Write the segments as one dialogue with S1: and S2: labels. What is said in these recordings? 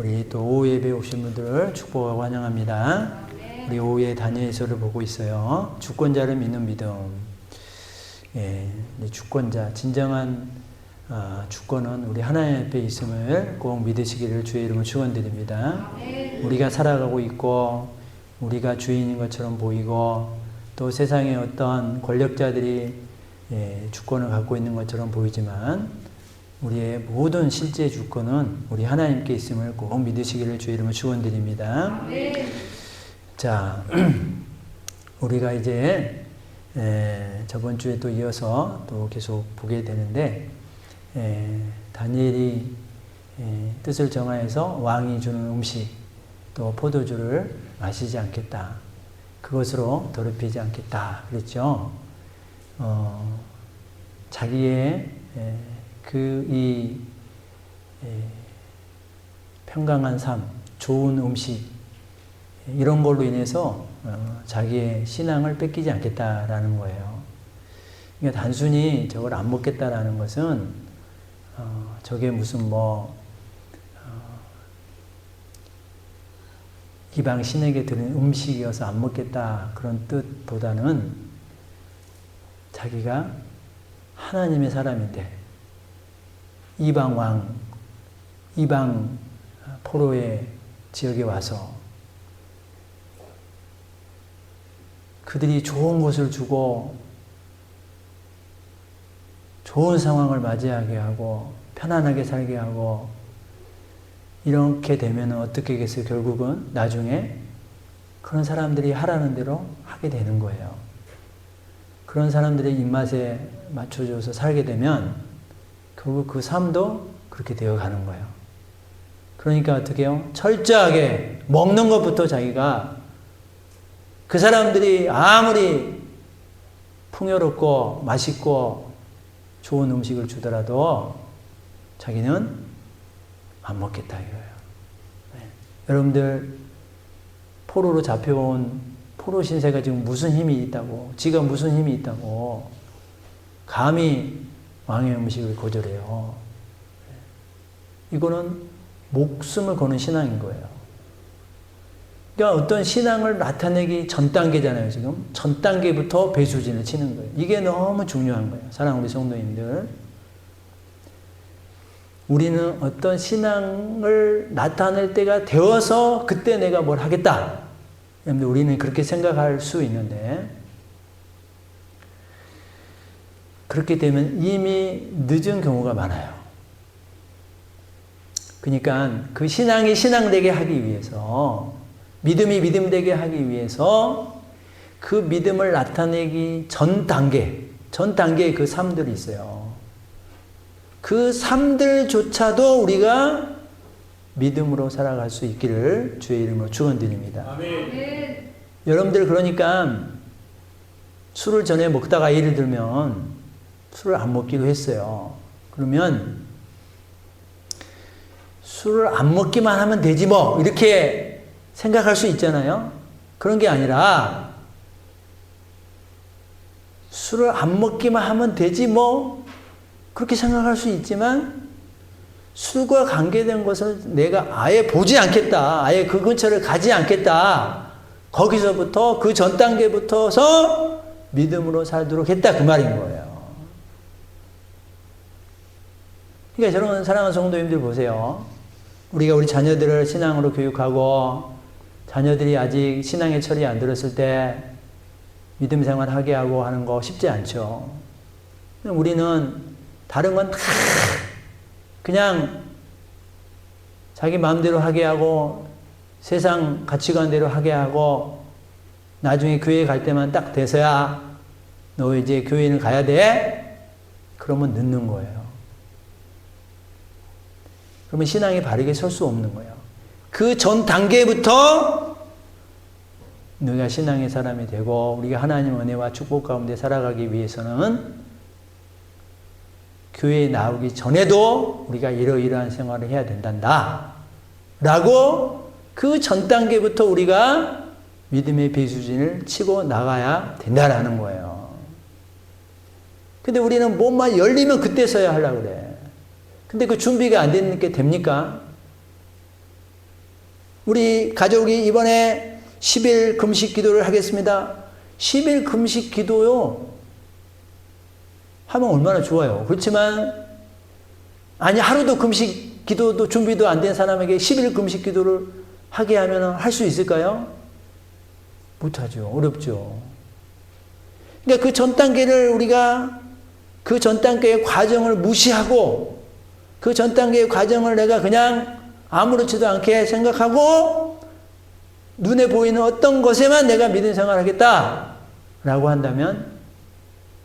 S1: 우리 또 오후 예배 오신 분들을 축복하고 환영합니다. 우리 오후에 다니엘서를 보고 있어요. 주권자를 믿는 믿음. 주권자, 진정한 주권은 우리 하나님 앞에 있음을 꼭 믿으시기를 주의 이름으로 축원드립니다. 우리가 살아가고 있고 우리가 주인인 것처럼 보이고 또 세상의 어떤 권력자들이 주권을 갖고 있는 것처럼 보이지만 우리의 모든 실제 주권은 우리 하나님께 있음을 꼭 믿으시기를 주의 이름으로 축원드립니다. 자, 우리가 이제 저번 주에 또 이어서 또 계속 보게 되는데 다니엘이 뜻을 정하여서 왕이 주는 음식 또 포도주를 마시지 않겠다. 그것으로 더럽히지 않겠다. 그랬죠. 자기의 이 평강한 삶, 좋은 음식 이런 걸로 인해서 자기의 신앙을 뺏기지 않겠다라는 거예요. 그러니까 단순히 저걸 안 먹겠다라는 것은 저게 무슨 이방 신에게 드린 음식이어서 안 먹겠다 그런 뜻보다는 자기가 하나님의 사람인데 이방 왕, 이방 포로의 지역에 와서 그들이 좋은 것을 주고 좋은 상황을 맞이하게 하고 편안하게 살게 하고 이렇게 되면 어떻게 하겠어요? 결국은 나중에 그런 사람들이 하라는 대로 하게 되는 거예요. 그런 사람들의 입맛에 맞춰줘서 살게 되면 결국 그 삶도 그렇게 되어 가는 거예요. 그러니까 어떻게 해요? 철저하게 먹는 것부터 자기가 그 사람들이 아무리 풍요롭고 맛있고 좋은 음식을 주더라도 자기는 안 먹겠다 이거예요. 여러분들 포로로 잡혀온 포로 신세가 지금 무슨 힘이 있다고, 지가 무슨 힘이 있다고 감히 왕의 음식을 거절해요. 이거는 목숨을 거는 신앙인 거예요. 그러니까 어떤 신앙을 나타내기 전 단계잖아요, 지금. 전 단계부터 배수진을 치는 거예요. 이게 너무 중요한 거예요. 사랑하는 우리 성도님들. 우리는 어떤 신앙을 나타낼 때가 되어서 그때 내가 뭘 하겠다. 여러분들 우리는 그렇게 생각할 수 있는데 그렇게 되면 이미 늦은 경우가 많아요. 그러니까 그 신앙이 신앙되게 하기 위해서 믿음이 믿음되게 하기 위해서 그 믿음을 나타내기 전 단계의 그 삶들이 있어요. 그 삶들조차도 우리가 믿음으로 살아갈 수 있기를 주의 이름으로 축원드립니다. 아멘. 여러분들 그러니까 술을 전에 먹다가 예를 들면 술을 안 먹기로 했어요. 그러면 술을 안 먹기만 하면 되지 뭐 이렇게 생각할 수 있잖아요. 그런 게 아니라 술을 안 먹기만 하면 되지 뭐 그렇게 생각할 수 있지만 술과 관계된 것을 내가 아예 보지 않겠다. 아예 그 근처를 가지 않겠다. 거기서부터 그 전 단계부터서 믿음으로 살도록 했다. 그 말인 거예요. 그러니까 여러분 사랑하는 성도님들 보세요. 우리가 우리 자녀들을 신앙으로 교육하고 자녀들이 아직 신앙의 철이 안 들었을 때 믿음 생활하게 하고 하는 거 쉽지 않죠. 우리는 다른 건 다 그냥 자기 마음대로 하게 하고 세상 가치관대로 하게 하고 나중에 교회 갈 때만 딱 돼서야 너 이제 교회는 가야 돼? 그러면 늦는 거예요. 그러면 신앙이 바르게 설 수 없는 거예요. 그 전 단계부터 너희가 신앙의 사람이 되고 우리가 하나님 은혜와 축복 가운데 살아가기 위해서는 교회에 나오기 전에도 우리가 이러이러한 생활을 해야 된단다. 라고 그 전 단계부터 우리가 믿음의 배수진을 치고 나가야 된다라는 거예요. 근데 우리는 몸만 열리면 그때 서야 하려고 그래. 근데 그 준비가 안 되는 게 됩니까? 우리 가족이 이번에 10일 금식 기도를 하겠습니다. 10일 금식 기도요. 하면 얼마나 좋아요. 그렇지만 아니 하루도 금식 기도도 준비도 안 된 사람에게 10일 금식 기도를 하게 하면 할 수 있을까요? 못하죠. 어렵죠. 그러니까 그 전 단계를 우리가 그 전 단계의 과정을 무시하고 그 전 단계의 과정을 내가 그냥 아무렇지도 않게 생각하고 눈에 보이는 어떤 것에만 내가 믿음 생활을 하겠다라고 한다면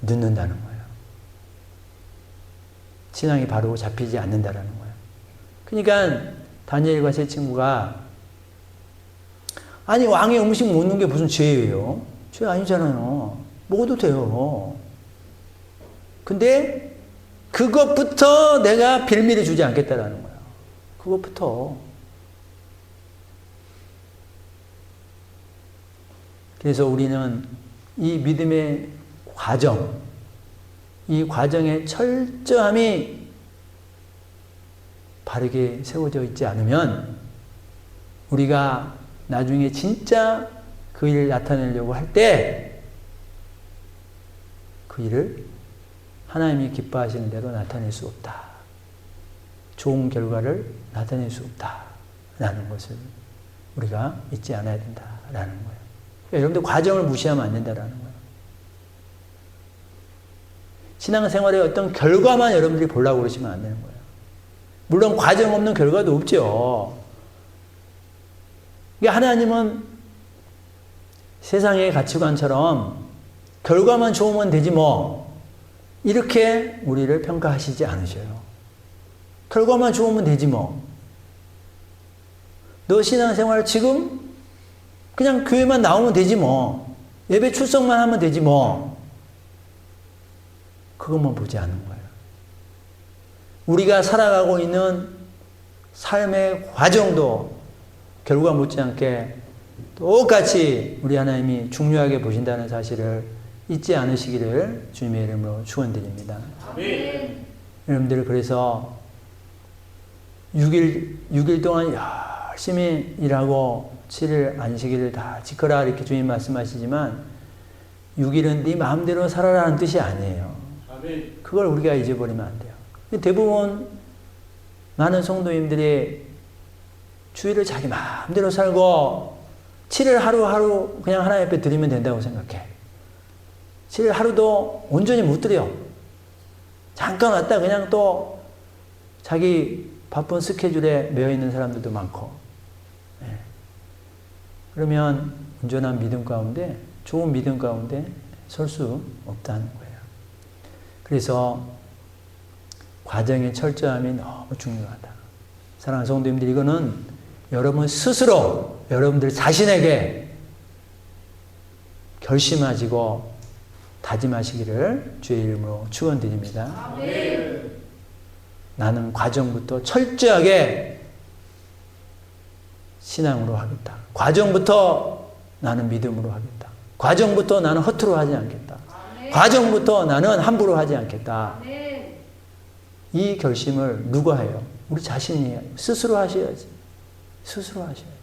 S1: 늦는다는 거예요. 신앙이 바로 잡히지 않는다라는 거예요. 그러니까 다니엘과 세 친구가 아니 왕의 음식 먹는 게 무슨 죄예요? 죄 아니잖아요. 먹어도 돼요. 근데 그것부터 내가 빌미를 주지 않겠다라는 거예요. 그것부터. 그래서 우리는 이 믿음의 과정, 이 과정의 철저함이 바르게 세워져 있지 않으면 우리가 나중에 진짜 그 일을 나타내려고 할 때 그 일을 하나님이 기뻐하시는 대로 나타낼 수 없다. 좋은 결과를 나타낼 수 없다라는 것을 우리가 잊지 않아야 된다라는 거예요. 그러니까 여러분들 과정을 무시하면 안 된다라는 거예요. 신앙생활의 어떤 결과만 여러분들이 보려고 그러시면 안 되는 거예요. 물론 과정 없는 결과도 없죠. 그러니까 하나님은 세상의 가치관처럼 결과만 좋으면 되지 뭐 이렇게 우리를 평가하시지 않으셔요. 결과만 좋으면 되지 뭐. 너 신앙생활 지금 그냥 교회만 나오면 되지 뭐. 예배 출석만 하면 되지 뭐. 그것만 보지 않는 거예요. 우리가 살아가고 있는 삶의 과정도 결과 못지않게 똑같이 우리 하나님이 중요하게 보신다는 사실을 잊지 않으시기를 주님의 이름으로 축원드립니다. 아멘. 여러분들 그래서 6일 동안 열심히 일하고 7일 안식일을 다 지켜라 이렇게 주님 말씀하시지만 6일은 네 마음대로 살아라는 뜻이 아니에요. 아멘. 그걸 우리가 잊어버리면 안 돼요. 대부분 많은 성도님들이 주일을 자기 마음대로 살고 7일 하루하루 그냥 하나님 앞에 드리면 된다고 생각해. 7일 하루도 온전히 못 드려. 잠깐 왔다 그냥 또 자기 바쁜 스케줄에 매여있는 사람들도 많고. 네. 그러면 온전한 믿음 가운데, 좋은 믿음 가운데 설 수 없다는 거예요. 그래서 과정의 철저함이 너무 중요하다. 사랑하는 성도님들, 이거는 여러분 스스로 여러분들 자신에게 결심하시고 다짐하시기를 주의 이름으로 축원드립니다. 아멘. 나는 과정부터 철저하게 신앙으로 하겠다. 과정부터 나는 믿음으로 하겠다. 과정부터 나는 허투루 하지 않겠다. 아멘. 과정부터 나는 함부로 하지 않겠다. 아멘. 이 결심을 누가 해요? 우리 자신이 스스로 하셔야지. 스스로 하셔야지.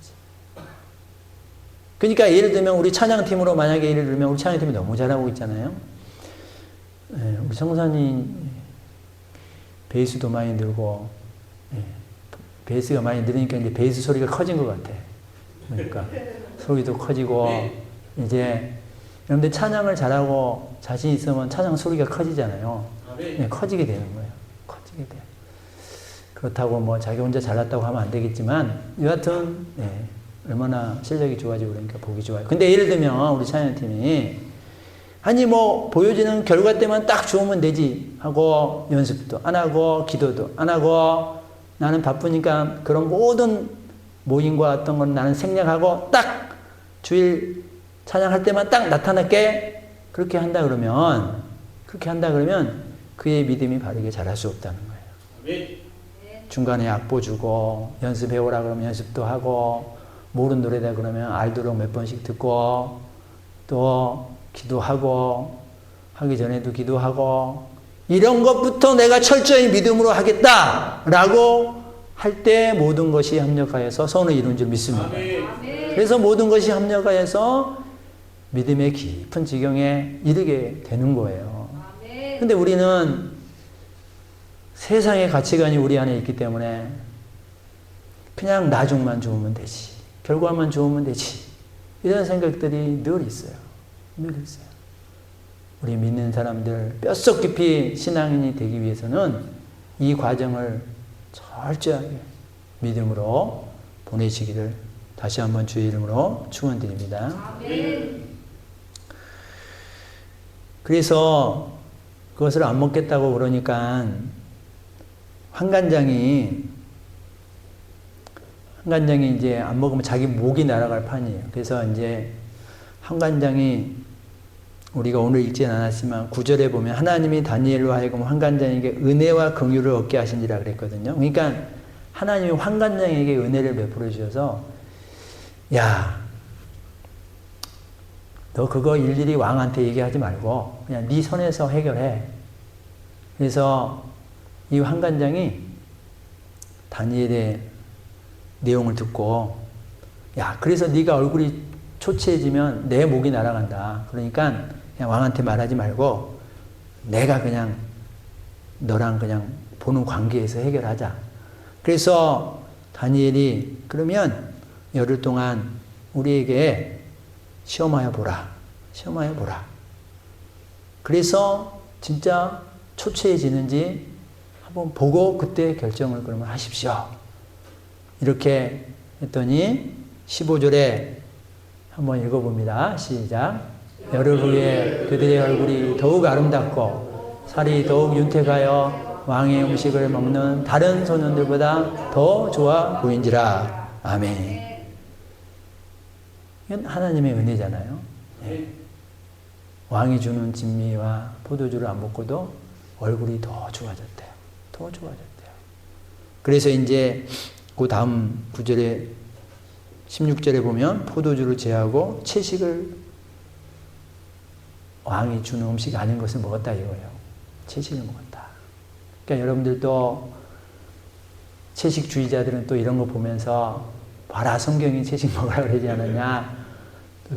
S1: 그러니까 예를 들면 우리 찬양팀으로 만약에 예를 들면 우리 찬양팀이 너무 잘하고 있잖아요. 네, 우리 성사님 베이스도 많이 늘고 베이스가 많이 늘으니까 이제 베이스 소리가 커진 것 같아. 그러니까 소리도 커지고 이제 여러분들 찬양을 잘하고 자신 있으면 찬양 소리가 커지잖아요. 네, 커지게 되는 거예요. 커지게 돼요. 그렇다고 뭐 자기 혼자 잘났다고 하면 안 되겠지만 여하튼 네, 얼마나 실력이 좋아지고 그러니까 보기 좋아요. 근데 예를 들면 우리 찬양팀이 아니 뭐 보여지는 결과 때만 딱 좋으면 되지 하고 연습도 안 하고 기도도 안 하고 나는 바쁘니까 그런 모든 모임과 어떤 건 나는 생략하고 딱 주일 찬양할 때만 딱 나타날게 그렇게 한다 그러면 그의 믿음이 바르게 자랄 수 없다는 거예요. 중간에 악보 주고 연습해오라 그러면 연습도 하고 모르는 노래다 그러면 알도록 몇 번씩 듣고 또 기도하고 하기 전에도 기도하고 이런 것부터 내가 철저히 믿음으로 하겠다라고 할 때 모든 것이 합력하여서 선을 이룬 줄 믿습니다. 그래서 모든 것이 합력하여서 믿음의 깊은 지경에 이르게 되는 거예요. 근데 우리는 세상의 가치관이 우리 안에 있기 때문에 그냥 나중만 좋으면 되지, 결과만 좋으면 되지, 이런 생각들이 늘 있어요. 늘 있어요. 우리 믿는 사람들 뼛속 깊이 신앙인이 되기 위해서는 이 과정을 철저하게 믿음으로 보내시기를 다시 한번 주의 이름으로 축원드립니다. 그래서 그것을 안 먹겠다고 그러니까 환관장이 이제 안 먹으면 자기 목이 날아갈 판이에요. 그래서 이제 환관장이 우리가 오늘 읽지는 않았지만 9절에 보면 하나님이 다니엘로 하여금 환관장에게 은혜와 긍휼을 얻게 하신지라 그랬거든요. 그러니까 하나님이 환관장에게 은혜를 베풀어 주셔서 야, 너 그거 일일이 왕한테 얘기하지 말고 그냥 네 선에서 해결해. 그래서 이 환관장이 다니엘의 내용을 듣고 야, 그래서 네가 얼굴이 초췌해지면 내 목이 날아간다. 그러니까 그냥 왕한테 말하지 말고 내가 그냥 너랑 그냥 보는 관계에서 해결하자. 그래서 다니엘이 그러면 열흘 동안 우리에게 시험하여 보라. 시험하여 보라. 그래서 진짜 초췌해지는지 한번 보고 그때 결정을 그러면 하십시오. 이렇게 했더니 15절에 한번 읽어봅니다. 시작. 열흘 후에 그들의 얼굴이 더욱 아름답고 살이 더욱 윤택하여 왕의 음식을 먹는 다른 소년들보다 더 좋아 보인지라. 아멘. 이건 하나님의 은혜잖아요. 네. 왕이 주는 진미와 포도주를 안 먹고도 얼굴이 더 좋아졌대요. 더 좋아졌대요. 그래서 이제 그 다음 9절에 16절에 보면 포도주를 제하고 채식을 왕이 주는 음식 아닌 것을 먹었다 이거예요. 채식을 먹었다. 그러니까 여러분들도 채식주의자들은 또 이런 거 보면서 봐라 성경이 채식 먹으라 그러지 않았냐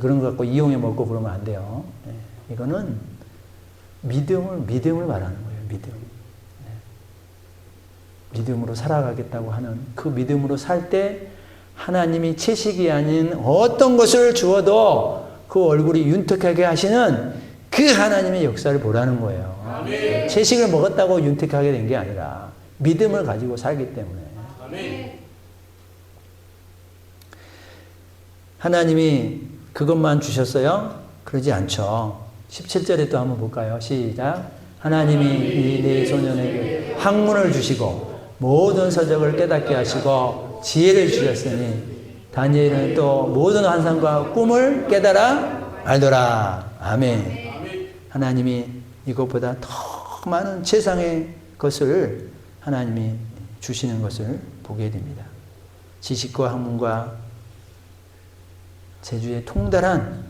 S1: 그런 거 갖고 이용해 먹고 그러면 안 돼요. 네. 이거는 믿음을 말하는 거예요. 믿음. 네. 믿음으로 살아가겠다고 하는 그 믿음으로 살 때 하나님이 채식이 아닌 어떤 것을 주어도 그 얼굴이 윤택하게 하시는 그 하나님의 역사를 보라는 거예요. 아멘. 채식을 먹었다고 윤택하게 된 게 아니라 믿음을 가지고 살기 때문에. 아멘. 하나님이 그것만 주셨어요? 그러지 않죠. 17절에 또 한번 볼까요? 시작. 하나님이 이 네 소년에게 학문을 주시고 모든 서적을 깨닫게 하시고 지혜를 주셨으니 다니엘은 또 모든 환상과 꿈을 깨달아 알더라. 아멘. 하나님이 이것보다 더 많은 세상의 것을 하나님이 주시는 것을 보게 됩니다. 지식과 학문과 제주의 통달한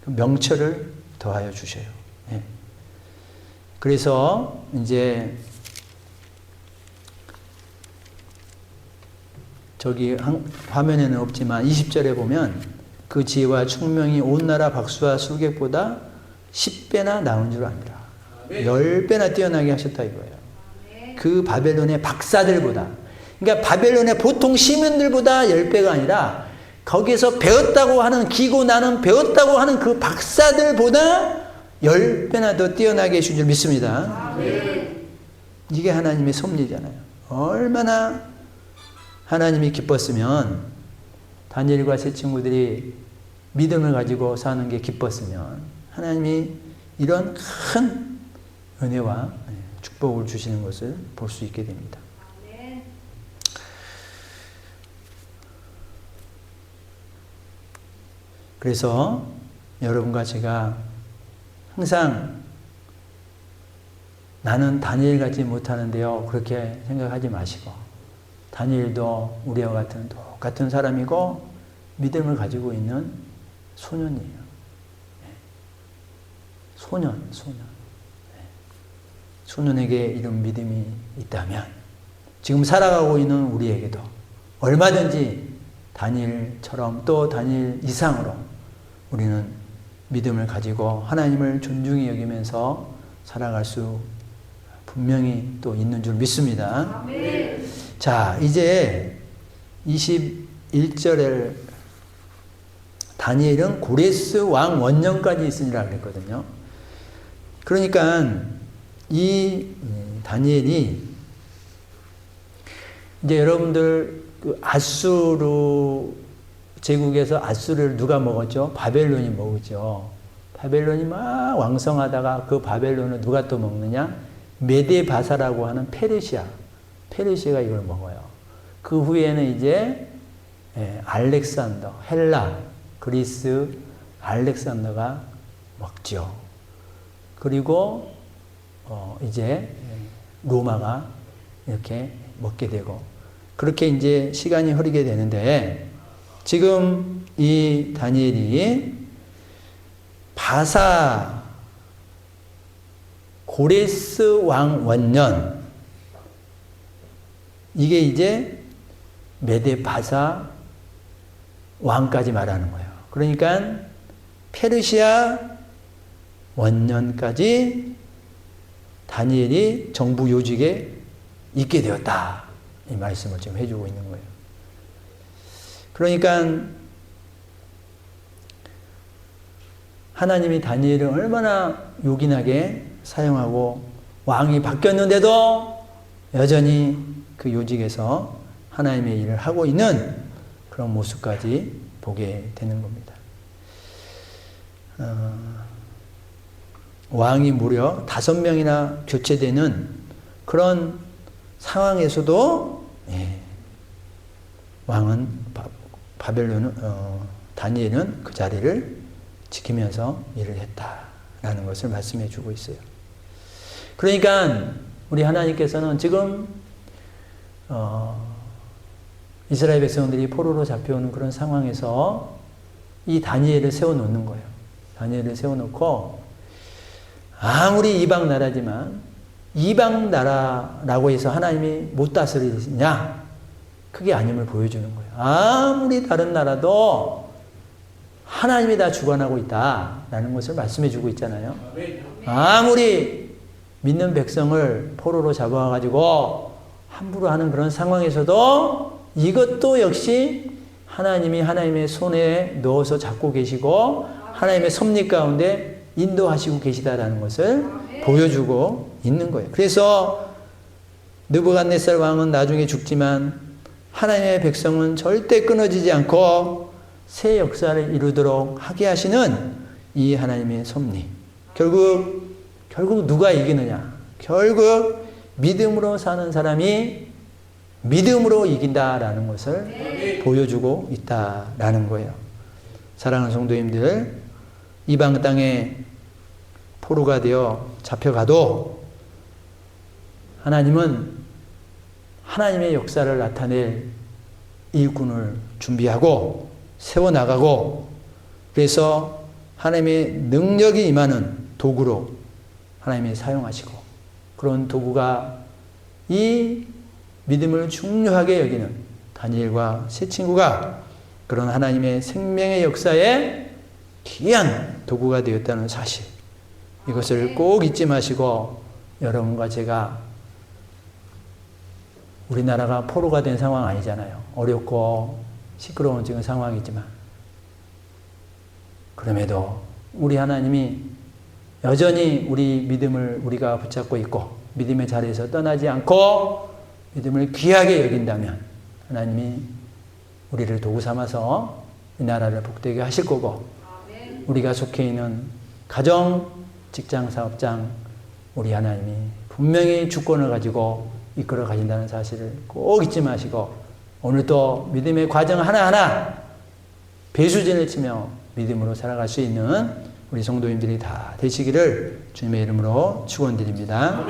S1: 명철을 더하여 주셔요. 예. 그래서 이제 저기 화면에는 없지만 20절에 보면 그 지혜와 총명이 온 나라 박수와 술객보다 10배나 나온 줄 압니다. 10배나 뛰어나게 하셨다 이거예요. 그 바벨론의 박사들보다, 그러니까 바벨론의 보통 시민들보다 10배가 아니라 거기에서 배웠다고 하는, 기고 나는 배웠다고 하는 그 박사들보다 10배나 더 뛰어나게 해준 줄 믿습니다. 이게 하나님의 섭리잖아요. 얼마나 하나님이 기뻤으면, 다니엘과 세 친구들이 믿음을 가지고 사는 게 기뻤으면 하나님이 이런 큰 은혜와 축복을 주시는 것을 볼 수 있게 됩니다. 그래서 여러분과 제가 항상 나는 다니엘 같지 못하는데요, 그렇게 생각하지 마시고, 다니엘도 우리와 같은 똑같은 사람이고 믿음을 가지고 있는 소년이에요. 소년. 소년에게 이런 믿음이 있다면 지금 살아가고 있는 우리에게도 얼마든지 다니엘처럼 또 다니엘 이상으로 우리는 믿음을 가지고 하나님을 존중히 여기면서 살아갈 수 분명히 또 있는 줄 믿습니다. 아멘. 자, 이제 21절에 다니엘은 고레스 왕 원년까지 있으리라 그랬거든요. 그러니까 이 다니엘이 이제 여러분들 그 아수르 제국에서 아수르를 누가 먹었죠? 바벨론이 먹었죠. 바벨론이 막 왕성하다가 그 바벨론을 누가 또 먹느냐? 메데바사라고 하는 페르시아가 이걸 먹어요. 그 후에는 이제 알렉산더, 헬라, 그리스, 알렉산더가 먹죠. 그리고 이제 로마가 이렇게 먹게 되고 그렇게 이제 시간이 흐르게 되는데 지금 이 다니엘이 바사 고레스 왕 원년 이게 이제 메데 바사 왕까지 말하는 거예요. 그러니까 페르시아 원년까지 다니엘이 정부 요직에 있게 되었다. 이 말씀을 지금 해주고 있는 거예요. 그러니까 하나님이 다니엘을 얼마나 요긴하게 사용하고 왕이 바뀌었는데도 여전히 그 요직에서 하나님의 일을 하고 있는 그런 모습까지 보게 되는 겁니다. 왕이 무려 5명이나 교체되는 그런 상황에서도 왕은 다니엘은 그 자리를 지키면서 일을 했다라는 것을 말씀해 주고 있어요. 그러니까 우리 하나님께서는 지금 이스라엘 백성들이 포로로 잡혀오는 그런 상황에서 이 다니엘을 세워놓는 거예요. 다니엘을 세워놓고 아무리 이방 나라지만 이방 나라라고 해서 하나님이 못 다스리냐? 그게 아님을 보여주는 거예요. 아무리 다른 나라도 하나님이 다 주관하고 있다라는 것을 말씀해 주고 있잖아요. 아무리 믿는 백성을 포로로 잡아가지고 함부로 하는 그런 상황에서도 이것도 역시 하나님이 하나님의 손에 넣어서 잡고 계시고 하나님의 섭리 가운데 인도하시고 계시다라는 것을 보여주고 있는 거예요. 그래서 느부갓네살 왕은 나중에 죽지만 하나님의 백성은 절대 끊어지지 않고 새 역사를 이루도록 하게 하시는 이 하나님의 섭리. 결국 누가 이기느냐? 결국 믿음으로 사는 사람이 믿음으로 이긴다라는 것을 보여주고 있다라는 거예요. 사랑하는 성도님들, 이방 땅에 포로가 되어 잡혀가도 하나님은 하나님의 역사를 나타낼 일꾼을 준비하고 세워나가고 그래서 하나님의 능력이 임하는 도구로 하나님이 사용하시고 그런 도구가 이 믿음을 중요하게 여기는 다니엘과 세 친구가 그런 하나님의 생명의 역사에 귀한 도구가 되었다는 사실 이것을 꼭 잊지 마시고 여러분과 제가 우리나라가 포로가 된 상황 아니잖아요. 어렵고 시끄러운 지금 상황이지만 그럼에도 우리 하나님이 여전히 우리 믿음을 우리가 붙잡고 있고 믿음의 자리에서 떠나지 않고 믿음을 귀하게 여긴다면 하나님이 우리를 도구 삼아서 이 나라를 복되게 하실 거고 우리가 속해 있는 가정, 직장, 사업장 우리 하나님이 분명히 주권을 가지고 이끌어 가신다는 사실을 꼭 잊지 마시고 오늘도 믿음의 과정 하나하나 배수진을 치며 믿음으로 살아갈 수 있는 우리 성도님들이 다 되시기를 주님의 이름으로 축원드립니다.